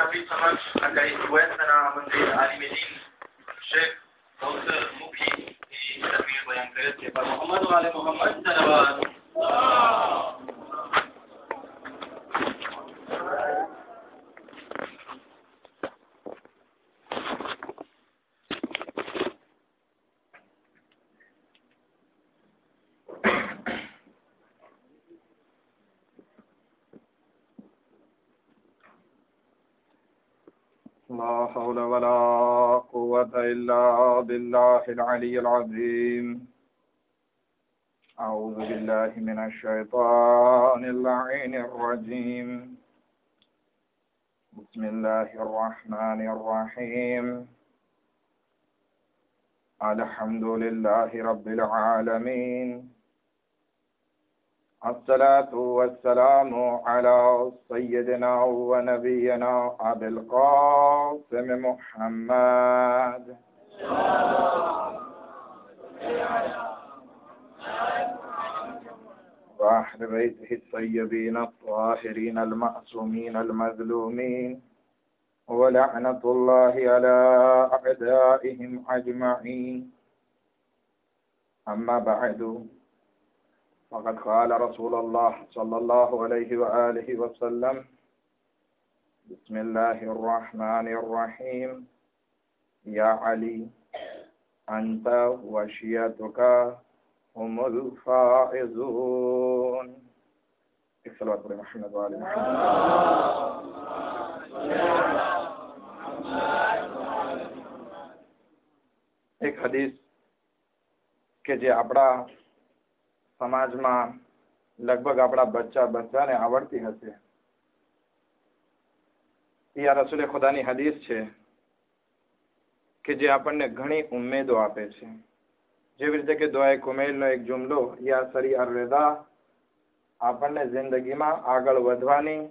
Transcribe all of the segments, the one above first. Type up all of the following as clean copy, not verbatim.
أبي سماك أكاي ويسنا من دين عالمين شيخ دكتور مفي في تفسير بيان كريت محمد وعلى محمد صلوات لا حول ولا قوة إلا بالله العلي العظيم. أعوذ بالله من الشيطان اللعين الرجيم. بسم الله الرحمن الرحيم. الحمد لله رب العالمين. الصلاة والسلام على سيدنا ونبينا أبي القاسم محمد وأهل بيته الطيبين الطاهرين المعصومين المظلومين ولعنة الله على أعدائهم أجمعين. أما بعد، فقد قال رسول الله صلى الله عليه وآله وسلم: بسم الله الرحمن الرحيم. يا علي أنت وشيعتك هم الفائزون. الصلاة على محمد وعلى محمد. એક હદીસ કે જે આપણા સમાજમાં લગભગ આપણા બચ્ચાને આવડતી હશે. એ આ રસૂલે ખુદાની હદીસ છે કે જે આપણને ઘણી ઉમ્મેદો આપે છે. જેવી રીતે કે દુઆએ કુમૈલનો એક જુમલો, યા સરી અર-રિદા, આપણને જિંદગીમાં આગળ વધવાની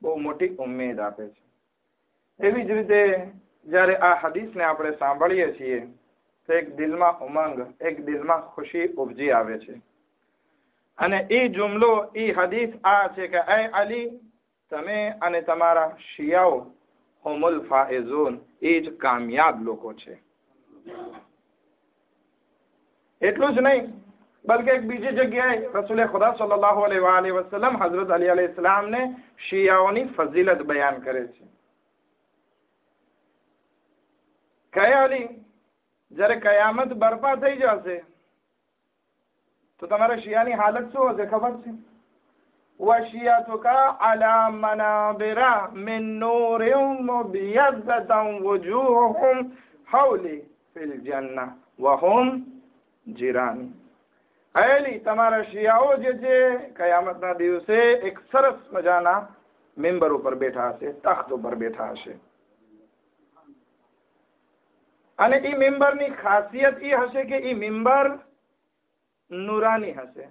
બહુ મોટી ઉમ્મેદ આપે છે. એવી જ રીતે જ્યારે આ હદીસને આપણે સાંભળીએ છીએ તો એક દિલમાં ઉમંગ, એક દિલમાં ખુશી ઉપજી આવે છે. અને એ જુમલો, એ હદીસ આ છે કે એ અલી, તમે અને તમારા શિયાઓ હુમુલ ફાઇઝૂન, એ જ કામયાબ લોકો છે. એટલું જ નહીં, બલકે એક બીજી જગ્યાએ રસૂલે ખુદા સલ્લલ્લાહુ અલૈહિ વસલ્લમ હઝરત અલી અલૈહિસ્સલામને શિયાઓની ફઝીલત બયાન કરે છે. કહે અલી, જ્યારે કયામત બરપા થઈ જશે તો તમારા શિયાની હાલત શું હશે ખબર છે? વશિયાતુકા અલા મનાબિરા મિન નૂરિન મુબય્યદતન વુજૂહુહુમ હૌલી ફિલ જન્નહ વહુમ જીરાની. અલી, તમારા શિયાઓ જે છે કયામતના દિવસે એક સરસ મજાના મિંબર ઉપર બેઠા હશે, તખ્ત ઉપર બેઠા હશે. અને એ મિંબરની ખાસિયત એ હશે કે એ મિંબર નુરાની હશે.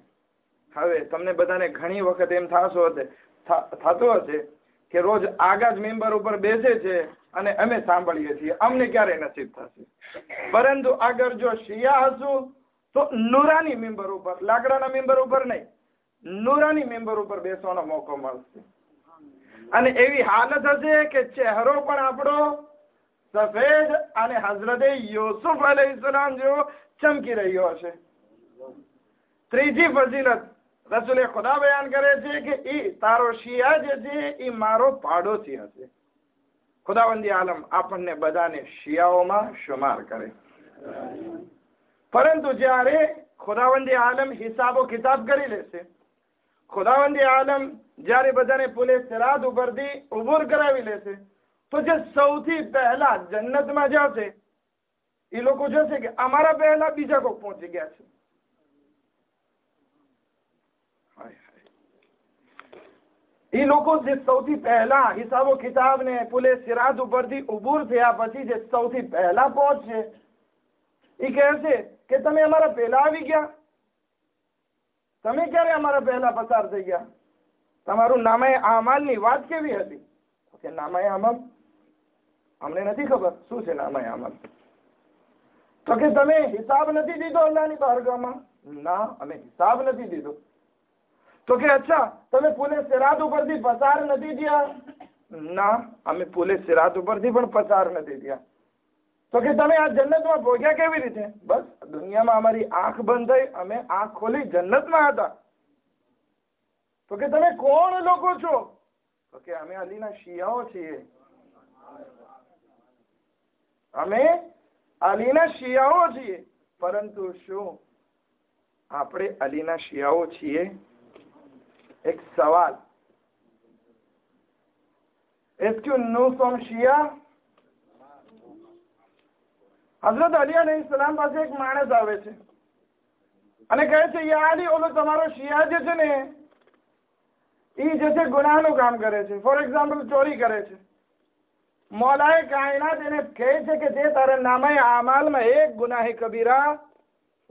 હવે તમને બધાને ઘણી વખત એમ થતું હશે કે રોજ આગા જ મેમ્બર ઉપર બેસે છે અને અમે સાંભળીએ છીએ, અમને ક્યારે નસીબ થશે. પરંતુ અગર જો શિયા હશું તો નુરાની મેમ્બર ઉપર, લાકડાના મેમ્બર ઉપર નહીં, નુરાની મેમ્બર ઉપર બેસવાનો મોકો મળશે. અને એવી હાલત હશે કે ચહેરો પણ આપણો સફેદ અને હઝરતે યુસુફ અલૈહિસ્સલામ જેવો ચમકી રહ્યો હશે. ત્રીજી ફજીલત રસૂલે ખુદા બયાન કરે છે કે એ તારો શિયા જે છે એ મારો પાડોશી હશે. ખુદાવંદી આલમ આપણને બધાને શિયાઓમાં શુમાર કરે. પરંતુ જ્યારે ખુદાવંદી આલમ હિસાબો કિતાબ કરી લેશે, ખુદાવંદી આલમ જ્યારે બધાને પુલે સિરાત ઉપરથી ઉબુર કરાવી લેશે, તો જે સૌથી પહેલા જન્નતમાં જશે એ લોકો જોશે કે અમારા પહેલા બીજા કોઈ પહોંચી ગયા છે. એ લોકો જે સૌથી પહેલા હિસાબો કિતાબ ને પુલે સિરાત ઉપરથી ઉબુર થયા પછી જે સૌથી પહેલા પહોંચશે એ કહેશે કે તમે અમારા પહેલા આવી ગયા, તમે ક્યારે અમારા પહેલા પસાર થઈ ગયા? તમારું નામે આમાલની વાત કેવી હતી? કે નામે આમાલ અમને નથી ખબર શું છે નામે આમાલ. તો કે તમે હિસાબ નથી દીધો અલ્લાહની બારગાહમાં? ના, અમે હિસાબ નથી દીધો. તો કે અચ્છા, તમે પુલે સિરાત ઉપરથી પસાર નથી થયા? ના, અમે પુલે સિરાત ઉપરથી પણ પસાર નથી થયા. તો કે તમે આ જન્નતમાં પહોંચ્યા કેવી રીતે? બસ દુનિયામાં અમારી આંખ બંધ થઈ, અમે આંખ ખોલી જન્નતમાં હતા. તો કે તમે કોણ લોકો છો? તો કે અમે અલીના શિયાઓ છીએ. અમે અલીના શિયાઓ છીએ. પરંતુ શું આપણે અલીના શિયાઓ છીએ? એક સવાલ. Est-ce que nous sommes શિયા? હઝરત અલી અલૈહિસ્સલામ પાસે એક માણસ આવે છે અને કહે છે, યા અલી, ઓલો તમારો શિયા જે છે ને, એ જે છે ગુનાહનું કામ કરે છે. ફોર એક્ઝામ્પલ, ચોરી કરે છે. મૌલાએ કાયનાત એને કહે છે કે તે તારા નામે આમાલમાં એક ગુનાહે કબીરા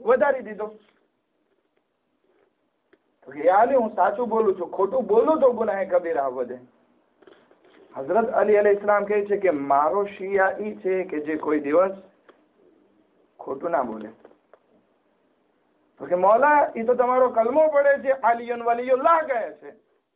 વધારી દીધો. યા અલી, હું સાચું બોલું છું, ખોટું બોલું તો ગુનાહે કબીરા વધે. હઝરત અલી અલૈહિસ્સલામ કહે છે કે મારો શિયા ઈ છે કે જે કોઈ દિવસ ખોટું ના બોલે. તો કે મૌલા, એ તો તમારો કલમો પડે છે, આલિયુન વલીયુલ્લાહ કહે છે.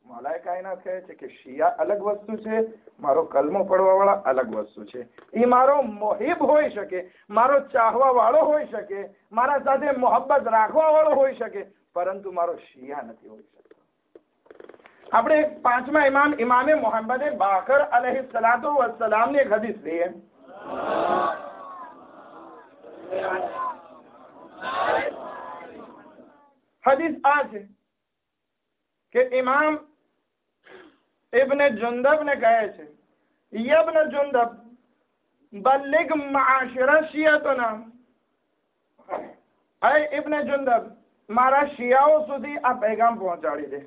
મૌલાએ કાયનાત કહે છે કે શિયા અલગ વસ્તુ છે, મારો કલમો પડવા વાળા અલગ વસ્તુ છે. એ મારો મોહિબ હોઈ શકે, મારો ચાહવા વાળો હોઈ શકે, મારા સાથે મોહબ્બત રાખવા વાળો હોઈ શકે, પરંતુ મારો શિયા નથી હોઈ શકતો. આપણે એક પાંચમા ઇમામ ઇમામે મોહમ્મદ બાકર અલૈહિસ્સલાતુ વસ્સલામ ની એક હદીસ લઈએ. હદીસ આ છે કે ઇમામ ઇબ્ન જુંદબ ને કહે છે, યબ્ન જુંદબ, બલ્લિગ માશરા શિયાતના. અય ઇબ્ન જુંદબ, મારા શિયાઓ સુધી આ પૈગામ પહોંચાડી દે.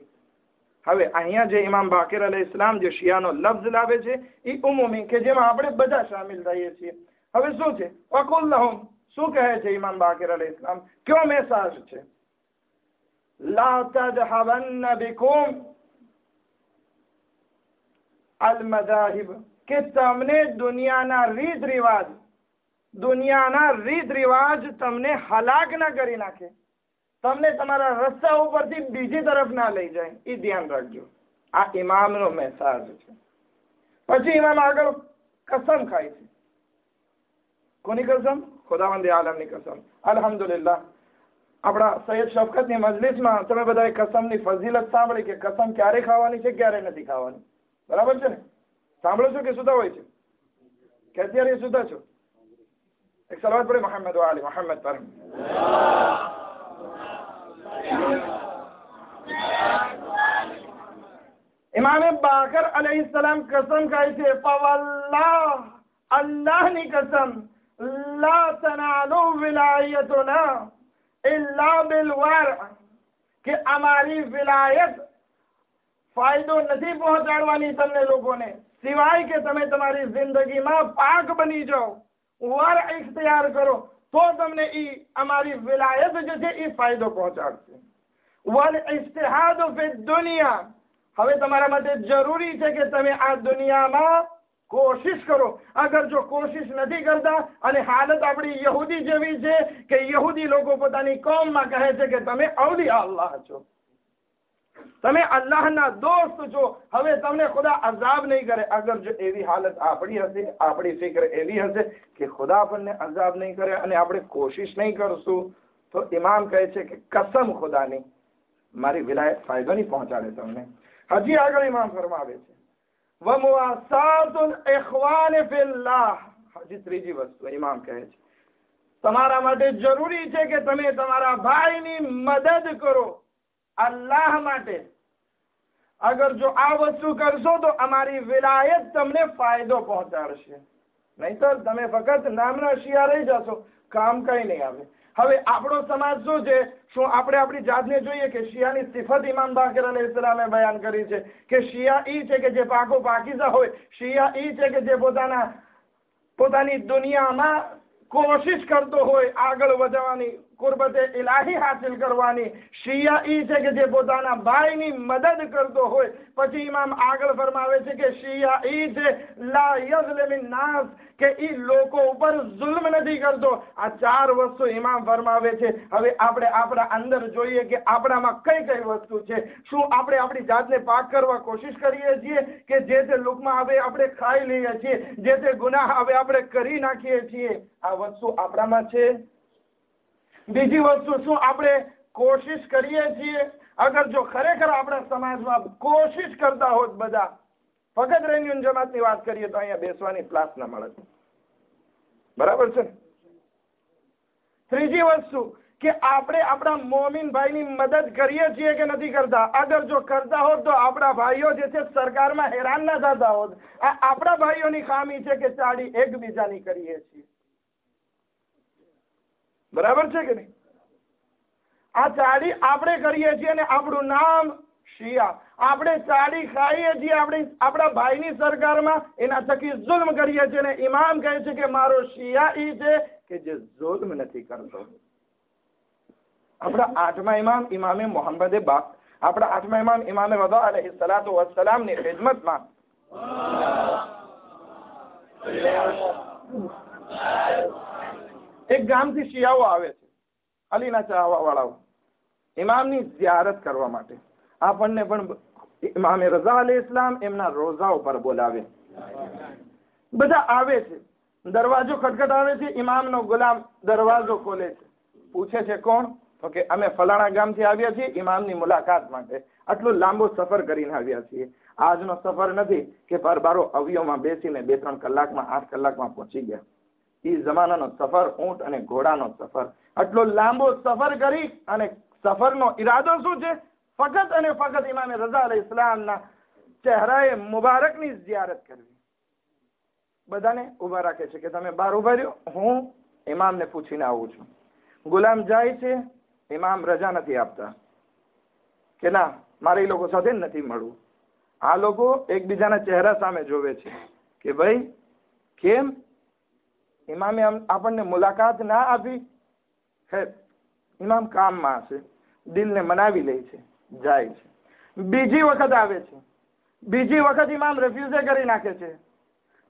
હવે અહીંયા જે ઇમામ બાકર અલૈહિસ્સલામ જે શિયાનો લફ્ઝ લાવે છે એ ઉમુમી, કે જેમાં આપણે બધા શામિલ થઈએ છીએ. હવે શું છે? વકુલ લહુમ, શું કહે છે ઇમામ બાકર અલૈહિસ્સલામ? કયો મેસેજ છે? લા તذهبن بكم المذاهب, કે તમને દુનિયાના રીત રિવાજ તમને હલાક ના કરી નાખે, તમને તમારા રસ્તા ઉપરથી બીજી તરફ ના લઈ જાય. એ ધ્યાન રાખજો. આ ઇમામનો મેસેજ છે. પછી ઇમામ આગળ કસમ ખાય છે. કોની કસમ? ખુદાવંદ આલમની કસમ. અલ્હમ્દુલિલ્લાહ, આપણા સૈયદ શફકતની મજલિસમાં તમે બધાએ કસમની ફઝીલત સાંભળી કે કસમ ક્યારે ખાવાની છે, ક્યારે નથી ખાવાની. બરાબર છે ને? સાંભળો છો કે સુધા હોય છે? કે અત્યારે સુધા છો? એક સલાવત પડે મોહમ્મદ વાલી મોહમ્મદ પર. ઇમામે બાકર અલૈહિસ્સલામ કસમ ખાય છે, ફવલ્લાહ, અલ્લાહની કસમ, લા તનાલુ વિલાયતુના ઇલ્લા બિલવર, કે અમારી વિલાયત ફાયદો નથી પહોંચાડવાની તમને લોકોને, સિવાય કે તમે તમારી જિંદગીમાં પાક બની જાઓ, વર ઇખ્તિયાર કરો, તો તમને ઈ અમારી વિલાયત જે છે એ ફાયદો પહોંચાડશે. વલ ઇજ્તિહાદ ફી દુનિયા, હવે તમારા માટે જરૂરી છે કે તમે આ દુનિયામાં કોશિશ કરો. અગર જો કોશિશ નથી કરતા, અને હાલત આપણી યહૂદી જેવી છે કે યહૂદી લોકો પોતાની કોમમાં કહે છે કે તમે અવલિયા અલ્લાહ છો, તમે અલ્લાહના દોસ્ત છો, હવે તમને ખુદા અઝાબ નહીં કરે. અગર જો એવી હાલત આપણી હશે, આપણી ફિક્ર એવી હશે કે ખુદા આપણને અઝાબ નહીં કરે અને આપણે કોશિશ નહીં કરશું, તો ઇમામ કહે છે કે કસમ ખુદાની, મારી વિલાયત ફાયદો નહીં પહોંચાડે તમને. હજી આગળ ઇમામ ફરમાવે છે, વમુઆસાતુલ ઇખ્વાન ફિલ્લાહ, હજી ત્રીજી વસ્તુ ઇમામ કહે છે, તમારા માટે જરૂરી છે કે તમે તમારા ભાઈની મદદ કરો અલ્લાહ માટે. અગર જો આ વસ્તુ કરશો તો અમારી વિલાયત તમને ફાયદો પહોંચાડશે, નહીતર તમે ફક્ત નામના શિયા રહી જશો, કામ કઈ નહીં આવે. હવે આપણો સમાજ શું છે? શું આપણે આપણી જાતને જોઈએ કે શિયાની સિફત ઇમામ બાકર અલૈહિસ્સલામે બયાન કરી છે કે શિયા ઈ છે કે જે પાકો પાકીઝા હોય, શિયા ઈ છે કે જે પોતાની દુનિયામાં કોશિશ કરતો હોય આગળ વધવાની, કુરબતે ઇલાહી હાસિલ કરવાની. શિયા ઈ છે કે જે પોતાના ભાઈની મદદ કરતો હોય. પછી ઇમામ આગળ ફરમાવે છે કે શિયા ઈ છે લા યઝલિમ નાસ, કે ઈ લોકો ઉપર જુલ્મ નથી કરતો. આ 4 વસ્તુ ઇમામ ફરમાવે છે. હવે આપણે આપણા અંદર જોઈએ કે આપણામાં કઈ કઈ વસ્તુ છે. શું આપણે આપણી જાતને પાક કરવા કોશિશ કરીએ છીએ કે જે તે લુકમાં આવે આપણે ખાઈ લઈએ છીએ, જે તે ગુનાહ આવે આપણે કરી નાખીએ છીએ? આ વસ્તુ આપણામાં છે. બીજી વસ્તુ, શું આપણે કોશિશ કરીએ છીએ? અગર જો ખરેખર આપણા સમાજમાં કોશિશ કરતા હોત બધા, ફક્ત રેન્યુન જમાતની વાત કરીએ તો અહીંયા બેસવાની પ્લાસ ના મળે. બરાબર છે. ત્રીજી વસ્તુ કે આપણે આપણા મોમિન ભાઈની મદદ કરીએ છીએ કે નથી કરતા? અગર જો કરતા હોત તો આપણા ભાઈઓ જે છે સરકારમાં હેરાન ના થતા હોત. આ આપણા ભાઈઓની ખામી છે કે ચાડી એકબીજાની કરીએ છીએ. બરાબર છે કે નહીં? આ ચાડી આપણે કરીએ છીએ અને આપણું નામ શિયા. આપણે ચાડી ખાઈએ છીએ આપણા ભાઈની સરકારમાં, એના થકી જુલ્મ કરીએ છીએ. અને ઇમામ કહે છે કે મારો શિયા ઈ છે કે જે જુલ્મ નથી કરતો. આપણા 8મા ઇમામ ઇમામે મોહમ્મદે બાપ, આપણા 8મા ઇમામ ઇમામે રઝા અલૈહિ સલાતુ વસ્સલામ ની ખિદમતમાં એક ગામથી શિયાઓ આવે છે, અલીના ચાહવા વાળાઓ, ઇમામની ઝિયારત કરવા માટે. આપણને પણ ઇમામે રઝા અલૈહિ સલામ એમના રોઝા ઉપર બોલાવે. બધા આવે છે, દરવાજો ખટખટાવે છે. ઇમામનો ગુલામ દરવાજો ખોલે છે, પૂછે છે કોણ? તો કે અમે ફલાણા ગામથી આવ્યા છીએ ઇમામની મુલાકાત માટે. આટલો લાંબો સફર કરીને આવ્યા છીએ. આજનો સફર નથી કે પરબારો અવિયોમાં બેસીને 2-3 કલાકમાં 8 કલાકમાં પહોંચી ગયા. એ જમાનાનો સફર ઊંટ અને ઘોડાનો સફર. આટલો લાંબો સફર કરી અને સફરનો ઈરાદો શું છે? ફકત અને ફકત ઇમામે રઝા અલૈહિ સલામના ચહેરાએ મુબારકની ઝિયારત કરવી. બધાને ઉભા રાખે છે કે તમે બહાર ઉભા રહ્યો, હું ઇમામને પૂછીને આવું છું. ગુલામ જાય છે, ઇમામ રજા નથી આપતા કે ના મારે એ લોકો સાથે નથી મળવું. આ લોકો એકબીજાના ચહેરા સામે જોવે છે કે ભાઈ કેમ ઇમામે આપણને મુલાકાત ના આપી? હે, ઇમામ કામમાં હશે, દિલને મનાવી લે છે, જાય છે. બીજી વખત આવે છે, બીજી વખત ઇમામ રિફ્યુઝ કરી નાખે છે.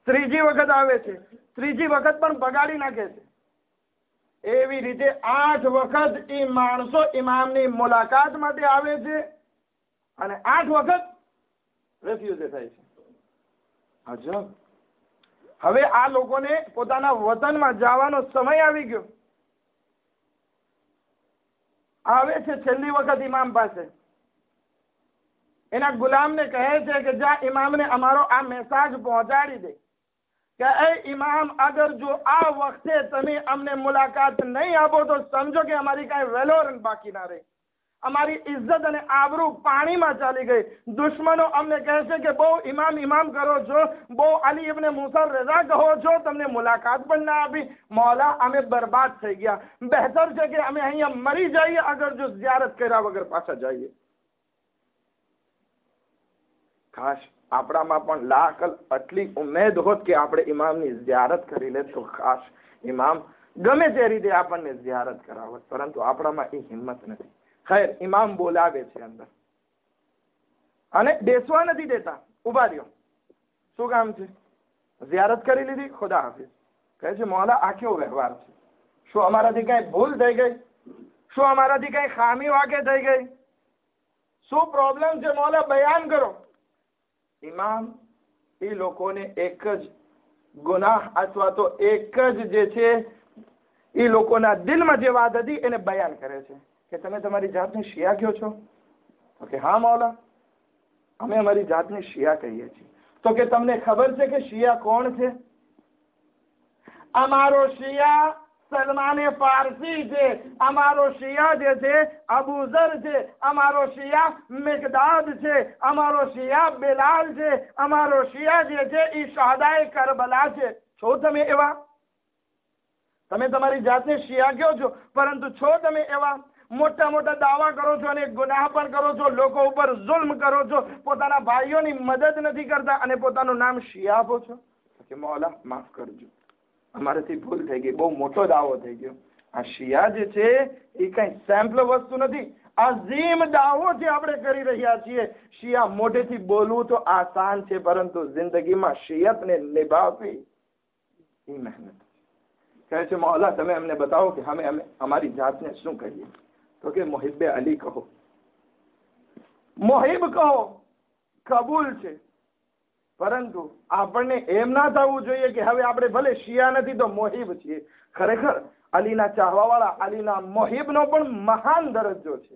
ત્રીજી વખત આવે છે, ત્રીજી વખત પણ બગાડી નાખે છે. એવી રીતે 8 વખત એ માણસો ઇમામની મુલાકાત માટે આવે છે અને 8 વખત રિફ્યુઝ થાય છે. અજબ. હવે આ લોકોને પોતાના વતનમાં જવાનો સમય આવી ગયો. આવે છે છેલ્લી વખત ઇમામ પાસે, એના ગુલામને કહે છે કે જા ઇમામને અમારો આ મેસેજ પહોંચાડી દે કે એ ઇમામ અગર જો આ વખતે તમે અમને મુલાકાત નહીં આપો તો સમજો કે અમારી કાંઈ વેલોર બાકી ના રહે. અમારી ઇજ્જત અને આબરૂ પાણીમાં ચાલી ગઈ. દુશ્મનો અમને કહે છે કે બહુ ઇમામ ઇમામ કરો છો, બહુ અલી ઇબ્ન મૂસા રઝા કહો છો, તમને મુલાકાત પણ ના આપી. મૌલા અમે બરબાદ થઈ ગયા. બહેતર છે કે અમે અહીંયા મરી જઈએ અગર જો ઝિયારત કર્યા વગર પાછા જઈએ. ખાસ આપણામાં પણ લાકલ આટલી ઉમેદ હોત કે આપણે ઇમામની ઝિયારત કરી લે તો ખાસ ઇમામ ગમે તે રીતે આપણને ઝિયારત કરાવત, પરંતુ આપણામાં એ હિંમત નથી. ખૈર, ઇમામ બોલાવે છે અંદર અને બેસવા નથી દેતા. ઉભા રહ્યો, શું કામ છે? ઝિયારત કરી લીધી, ખુદા હાફિઝ. કહે છે મૌલા આ કેવો વ્યવહાર છે? શું અમારાથી કઈ ભૂલ થઈ ગઈ? શું અમારાથી કઈ ખામી વાકે થઈ ગઈ? શું પ્રોબ્લેમ છે મૌલા, બયાન કરો. ઇમામ એ લોકોને એક જ ગુનાહ અથવા તો એક જ જે છે એ લોકોના દિલમાં જે વાત હતી એને બયાન કરે છે કે તમે તમારી જાતને શિયા કહો છો? તો કે હા મૌલા, અમે અમારી જાતને શિયા કહીએ છીએ. તો કે તમને ખબર છે કે શિયા કોણ છે? અમારો શિયા સલમાને ફારસી છે, અમારો શિયા જે છે અબુ ઝર છે, અમારો શિયા મિકદાદ છે, અમારો શિયા બિલાલ છે, અમારો શિયા જે છે એ શહાદાએ કરબલા છે. છો તમે એવા? તમે તમારી જાતને શિયા કહો છો, પરંતુ છો તમે એવા? મોટા મોટા દાવા કરો છો અને ગુનાહ પણ કરો છો, લોકો ઉપર જુલ્મ કરો છો, પોતાના ભાઈઓની મદદ નથી કરતા અને પોતાનું નામ શિયા આપો છો. કે મૌલા માફ કરજો, અમારાથી ભૂલ થઈ ગઈ, બહુ મોટો દાવો થઈ ગયો. આ શિયા જે છે એ કઈ સેમ્પલ વસ્તુ નથી, અઝીમ દાવો જે આપણે કરી રહ્યા છીએ. શિયા મોઢેથી બોલવું તો આસાન છે, પરંતુ જિંદગીમાં શિયતને નિભાવવી એ મહેનત. કહે છે મૌલા તમે અમને બતાવો કે અમે અમારી જાતને શું કહીએ? તો કે મોહિબ્બે અલી કહો. મોહિબ કહો, કબૂલ છે, પરંતુ આપણને એમ ના થવું જોઈએ કે હવે આપણે ભલે શિયા નથી તો મોહિબ છીએ. ખરેખર અલીના ચાહવા વાળા, અલીના મોહિબનો પણ મહાન દરજ્જો છે.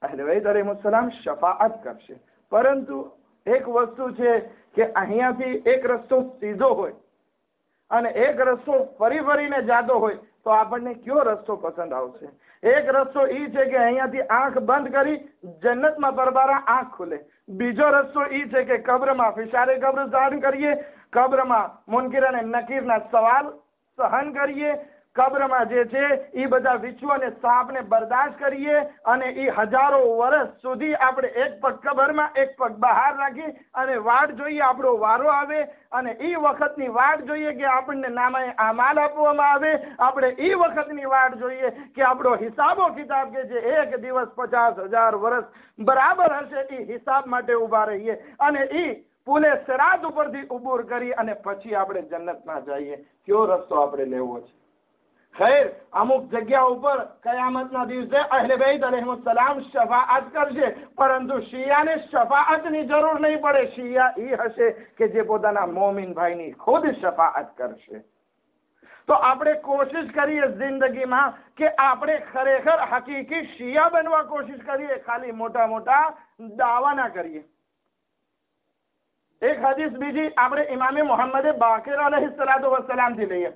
અહલે બૈત અલૈહિસ્સલામ શફાઅત કરશે, પરંતુ એક વસ્તુ છે કે અહીંયાથી એક રસ્તો સીધો હોય અને એક રસ્તો ફરી ફરીને જાતો હોય તો આપણને કયો રસ્તો પસંદ આવશે? એક રસ્તો એ છે કે અહીંયાથી આંખ બંધ કરી જન્નતમાં પરબારા આંખ ખુલે. બીજો રસ્તો એ છે કે કબ્રમાં ફિશારે કબ્ર સહન કરીએ, કબ્રમાં મુનકિર અને નકીરના સવાલ સહન કરીએ, કબ્રમાં જે છે એ બધા વિશ્વ અને સાપને બરદાશ્ત કરીએ, અને એ હજારો વર્ષ સુધી આપણે એક પગ કબરમાં એક પગ બહાર રાખી અને વાટ જોઈએ આપણો વારો આવે, અને એ વખતની વાટ જોઈએ કે આપણને નામે આમાલ આપવામાં આવે. આપણે એ વખતની વાટ જોઈએ કે આપણો હિસાબો કિતાબ કે જે એક દિવસ 50,000 વર્ષ બરાબર હશે એ હિસાબ માટે ઉભા રહીએ, અને એ પુલે સિરાત ઉપરથી ઉબૂર કરી અને પછી આપણે જન્નતમાં જઈએ. કયો રસ્તો આપણે લેવો છે? ખૈર, અમુક જગ્યા ઉપર કયામતના દિવસે અહલે બૈત અલૈહિસ્સલામ શફાઅત કરશે, પરંતુ શિયાને શફાઅતની જરૂર નહીં પડે. શિયા એ હશે કે જે પોતાના મોમિન ભાઈની ખુદ શફાઅત કરશે. તો આપણે કોશિશ કરીએ જિંદગીમાં કે આપણે ખરેખર હકીકી શિયા બનવા કોશિશ કરીએ, ખાલી મોટા મોટા દાવા ના કરીએ. એક હદીસ બીજી આપણે ઇમામે મોહમ્મદ બાકિર અલૈહિસ્સલાતુ વસ્સલામ થી લઈએ.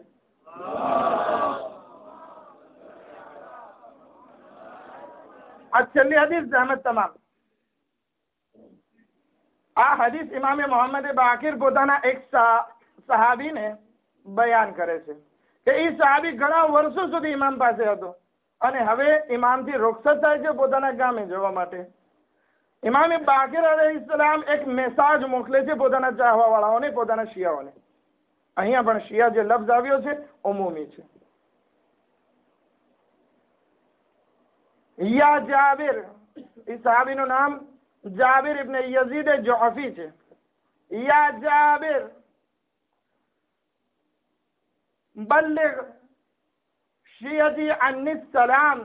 આ છેલ્લી હદીસ જહેમત તમામ. આ હદીસ ઇમામે મોહમ્મદ બાકિર પોતાના એક સહાબીને બયાન કરે છે કે એ સહાબી ઘણા વર્ષો સુધી ઇમામ પાસે હતો અને હવે ઇમામથી રૂખસત થાય છે પોતાના ગામે જવા માટે. ઇમામે બાકિર અલૈહિસ્સલામ એક મેસેજ મોકલે છે પોતાના ચાહવા વાળાઓને, પોતાના શિયાઓને. અહીંયા પણ શિયા જે લફ્ઝ આવ્યો છે ઉમૂમી છે. યા જાબિર, એ સહાબીનું નામ જાબિર ઇબ્ન યઝીદ જોહફી છે. યા જાબિર બલ્લિગ શિયતી અન્ની સલામ.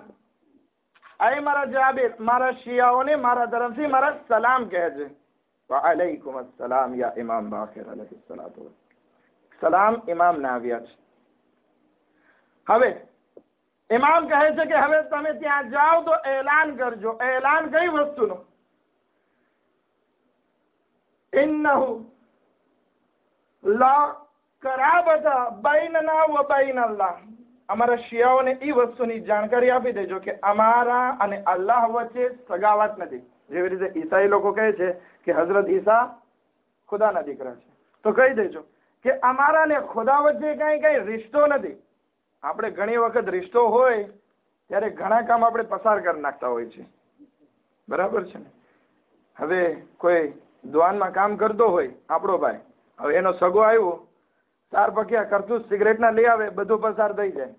અય મારા જાબિર, મારા શિયાઓને મારા તરફથી મારા સલામ કહેજે. વઅલૈકુમ અસ્સલામ યા ઇમામ બાકિર અલૈહિસ્સલાતુ. સલામ ઇમામ ના આવ્યા છે. હવે ઇમામ કહે છે કે હવે તમે ત્યાં જાઓ તો એલાન કરજો. એલાન કઈ વસ્તુનો? ઇન્નહુ લા કરાબતા બૈનના વ બૈન અલ્લાહ. અમારા શિયાઓને એ વસ્તુની જાણકારી આપી દેજો કે અમારા અને અલ્લાહ વચ્ચે સગાવત નથી. જેવી રીતે ઈસાઈ લોકો કહે છે કે હઝરત ઈસા ખુદાના દીકરા છે, તો કહી દેજો કે અમારા ને ખુદા વચ્ચે કઈ રિશ્તો નથી. આપણે ઘણી વખત રિશ્તો હોય ત્યારે ઘણા કામ આપણે પસાર કરી નાખતા હોય છે, બરાબર છે ને? હવે કોઈ દુકાનમાં કામ કરતો હોય આપણો ભાઈ, હવે એનો સગો આવ્યો, 4 પકિયા કરતું સિગરેટના લઈ આવે, બધું પસાર થઈ જાય,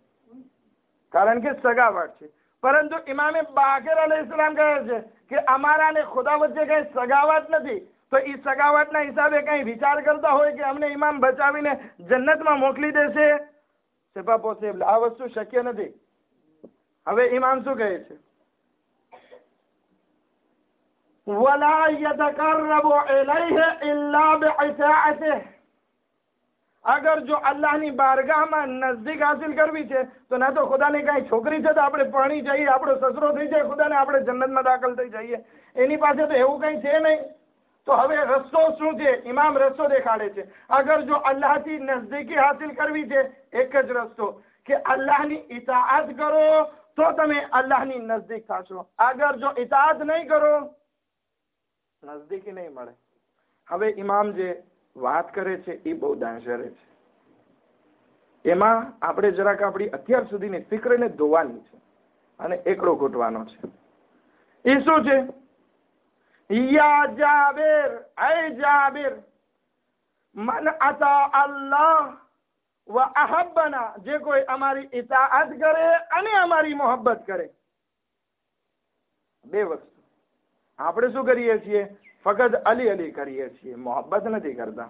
કારણ કે સગાવટ છે. પરંતુ ઇમામે બાકિર અલૈહિસ્સલામ કહે છે કે અમારા ને ખુદા વચ્ચે કઈ સગાવટ નથી. તો એ સગાવટના હિસાબે કઈ વિચાર કરતા હોય કે અમને ઇમામ બચાવીને જન્નતમાં મોકલી દેશે? c'est pas possible. આ વસ્તુ શક્ય નથી. હવે ઇમામ શું કહે છે? વલા યતકરબુ ઇલૈહિ ઇલ્લા બિઇસાઅતિહ. અગર જો અલ્લાહની બારગાહમાં નજદીક હાસિલ કરવી છે તો ના તો ખુદાને કઈ છોકરી છે તો આપણે પરણી જઈએ, આપણો સસરો થઈ જાય ખુદાને, આપણે જન્નતમાં દાખલ થઈ જઈએ. એની પાસે તો એવું કઈ છે નહીં. તો હવે રસ્તો શું છે? ઇમામ રસ્તો દેખાડે છે. અગર જો અલ્લાહથી નજદીકી હાસિલ કરવી છે, એક જ રસ્તો કે અલ્લાહની ઇતાઅત કરો તો તમે અલ્લાહની નજદીક થશો. અગર જો ઇતાઅત નહીં કરો, નજદીકી નહીં મળે. હવે ઇમામ જે વાત કરે છે એ બહુ ડેન્જર છે. એમાં આપણે જરાક આપણી અત્યાર સુધીની ફિકરને ધોવાની છે અને એકડો ઘૂંટવાનો છે. એ શું છે? યા જાબિર, અય જાબિર, મન અતા અલ્લાહ વ અહબ્બના, જે કોઈ અમારી ઇતાઅત કરે અને અમારી મોહબ્બત કરે. બે વસ્તુ. આપણે શું કરીએ છીએ? ફક્ત અલી અલી કરીએ છીએ, મોહબ્બત નથી કરતા.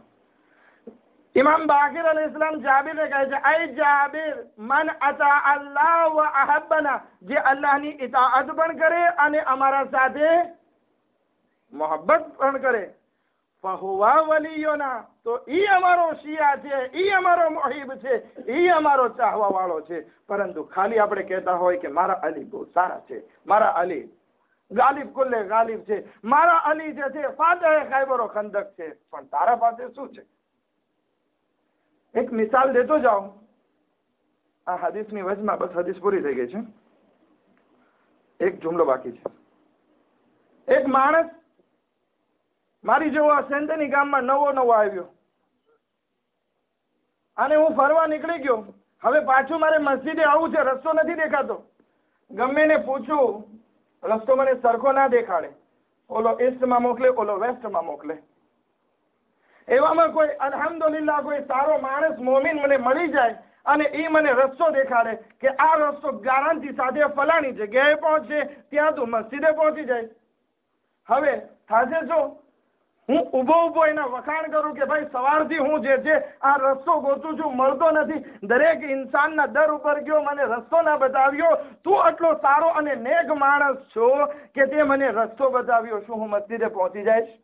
ઇમામ બાકિર અલૈહિસ્સલામ જાબિરને કહે છે, અય જાબિર, મન અતા અલ્લાહ વ અહબ્બના, જે અલ્લાહની ઇતાઅત પણ કરે અને અમારા સાથે મોહબ્બત પણ કરે, ફહુવા વલીયોના, તો ઈ અમારો શિયા છે, ઈ અમારો મુહિબ છે, ઈ અમારો ચાહવા વાળો છે. પરંતુ ખાલી આપણે કહેતા હોય કે મારા અલી બહુ સારા છે, મારા અલી ગાલિબ કુલ્લે ગાલિબ છે, મારા અલી જે છે ફાતહ ખૈબર ખંદક છે, પણ તારા પાસે શું છે? એક મિસાલ દેતો જાઉં. આ હદીસની વચમાં, બસ હદીસ પૂરી થઈ ગઈ છે, એક જુમલો બાકી છે. એક માણસ મારી જેવો આ સેન્ટેની ગામમાં નવો આવ્યો અને હું ફરવા નીકળી ગયો. હવે પાછું મારે મસ્જિદે આવવું છે, રસ્તો નથી દેખાતો. ગમે ને પૂછું, રસ્તો મને સરખો ના દેખાડે. ઓલો ઈસ્ટમાં મોકલે, ઓલો વેસ્ટમાં મોકલે. એવામાં કોઈ અલ્હમ્દુલિલ્લાહ કોઈ સારો માણસ મોમીન મને મળી જાય અને એ મને રસ્તો દેખાડે કે આ રસ્તો ગારંટી સાથે ફલાણી જગ્યાએ પહોંચે, ત્યાં તું મસ્જિદે પહોંચી જાય. હવે થાશે જો હું ઉભો એના વખાણ કરું કે ભાઈ સવારથી હું જે છે આ રસ્તો ગોતું છું, મળતો નથી, દરેક ઇન્સાનના દર ઉપર ગયો, મને રસ્તો ના બતાવ્યો, તું આટલો સારો અને નેક માણસ છો કે તે મને રસ્તો બતાવ્યો, શું હું મસ્જિદે પહોંચી જઈશ?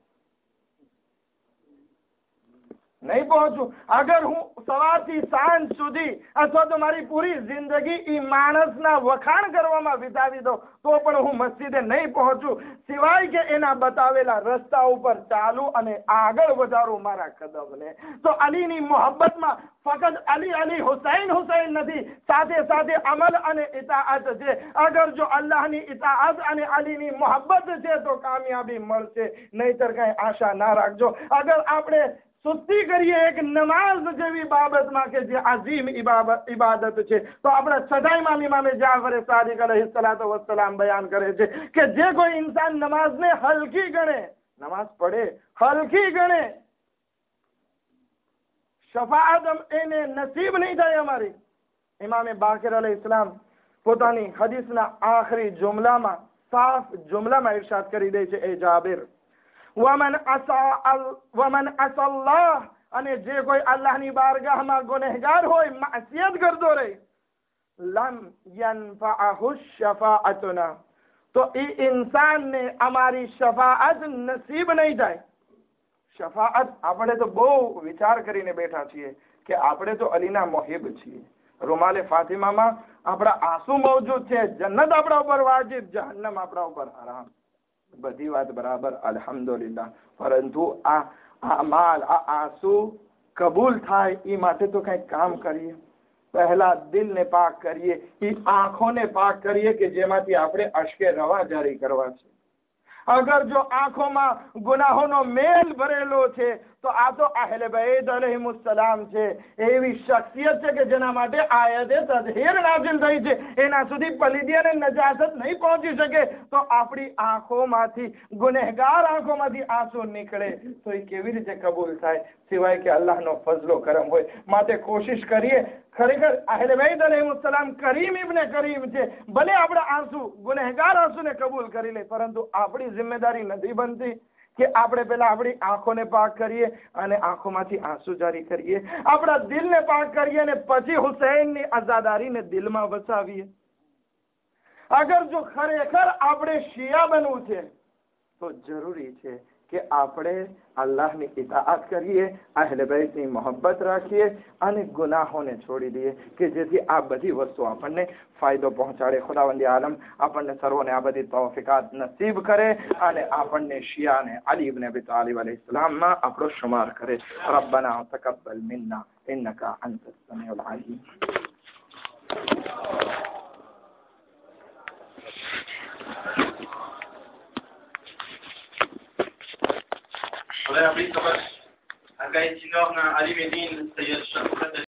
નહીં પહોંચું. અગર હું સવારથી સાંજ સુધી અથવા તો મારી પૂરી જિંદગી ઈ માણસના વખાણ કરવામાં વિતાવી દઉં તો પણ હું મસ્જિદે નહીં પહોંચું, સિવાય કે એના બતાવેલા રસ્તા ઉપર ચાલુ અને આગળ વધારું મારા કદમને. તો અલીની મોહબ્બતમાં ફક્ત અલી અલી, હુસૈન હુસૈન નથી, સાથે સાથે અમલ અને ઇતાઅત છે. અગર જો અલ્લાહની ઇતાઅત અને અલીની મોહબ્બત છે તો કામયાબી મળશે, નહીતર કઈ આશા ના રાખજો. અગર આપણે સુસ્તી કરીએ એક નમાઝ જેવી બાબતમાં કે જે અઝીમ ઇબાદત છે, તો આપણે સદાઈમાં ઇમામ જાફર સાદિક અલૈહિસ્સલાતુ વસ્સલામ બયાન કરે છે કે જે કોઈ ઇન્સાન નમાઝને હલકી ગણે, નમાઝ પડે હલકી ગણે, શફાઅત એને નસીબ નહીં થાય અમારી. ઇમામ બાકિર અલૈહિસ્સલામ પોતાની હદીસના આખરી જુમલામાં, સાફ જુમલામાં ઇરશાદ કરી દે છે, એ જાબિર, વમન અસલ્લાહ, અને જે કોઈ અલ્લાહની બારગાહમાં ગુનેહગાર હોય, માસિયત કરતો રહે, લમ યનફઅહુ શફાઅતુના, તો એ ઇન્સાનને અમારી શફાઅત નસીબ નહીં થાય. શફાઅત આપણે તો બહુ વિચાર કરીને બેઠા છીએ કે આપણે તો અલીના મોહિબ છીએ. રૂમાલે ફાતિમામાં આપણા આંસુ મોજૂદ છે, જન્નત આપણા ઉપર વાજિબ, જહન્નમ આપણા ઉપર હરામ. બધી વાત બરાબર, અલ્હમ્દુલિલ્લાહ. પરંતુ આ માલ, આ આંસુ કબૂલ થાય એ માટે તો કઈક કામ કરીએ. પહેલા દિલને પાક કરીએ, એ આંખોને પાક કરીએ કે જેમાંથી આપણે અશ્કે રવા જારી કરવા છે. અગર જો આંખોમાં ગુનાહોનો મેલ ભરેલો છે તો આ તો અહેલે બૈત અલૈહિસ્સલામ છે, એવી શખ્સિયત છે કે જેના માટે આયતે તઝહીર નાઝિલ થઈ છે, એના સુધી પલીદી અને નજાસત નહીં પહોંચી શકે. તો આપણી આંખોમાંથી, ગુનેહગાર આંખોમાંથી આંસુ નીકળે તો એ કેવી રીતે કબૂલ થાય, સિવાય કે અલ્લાહનો ફઝલો કરમ હોય. માટે કોશિશ કરીએ. ખરેખર અહેલે બૈત અલૈહિસ્સલામ કરીમ ઇબ્ને કરીમ છે. ભલે આપણા આંસુ, ગુનેહગાર આંસુને કબૂલ કરી લે, પરંતુ આપણી જિમ્મેદારી નથી બનતી કે આપણે પેલા આપણી આંખોને પાક કરીએ અને આંખોમાંથી આંસુ જારી કરીએ, આપણા દિલને પાક કરીએ અને પછી હુસૈનની આઝાદારીને દિલમાં વસાવીએ. અગર જો ખરેખર આપણે શિયા બનવું છે તો જરૂરી છે કે આપણે અલ્લાહની ઇતાઅત કરીએ, અહેલે બૈતની મોહબ્બત રાખીએ અને ગુનાહોને છોડી દઈએ કે જેથી આ બધી વસ્તુ આપણને ફાયદો પહોંચાડે. ખુદાવંદ આલમ આપણને સર્વોને આ બધી તૌફીકાત નસીબ કરે અને આપણને શિયા અને અલી ઇબ્ન અબી તાલિબ અલૈહિસ્સલામમાં આપણો શુમાર કરે. રબ્બના તકબ્બલ મિન્ના ઇન્નકા અંતસ સમીઉલ અલીમ. હવે આપણી ખબર આગાહી ચિનાબના આલિમ દીન સૈયદ શમસુદ્દીન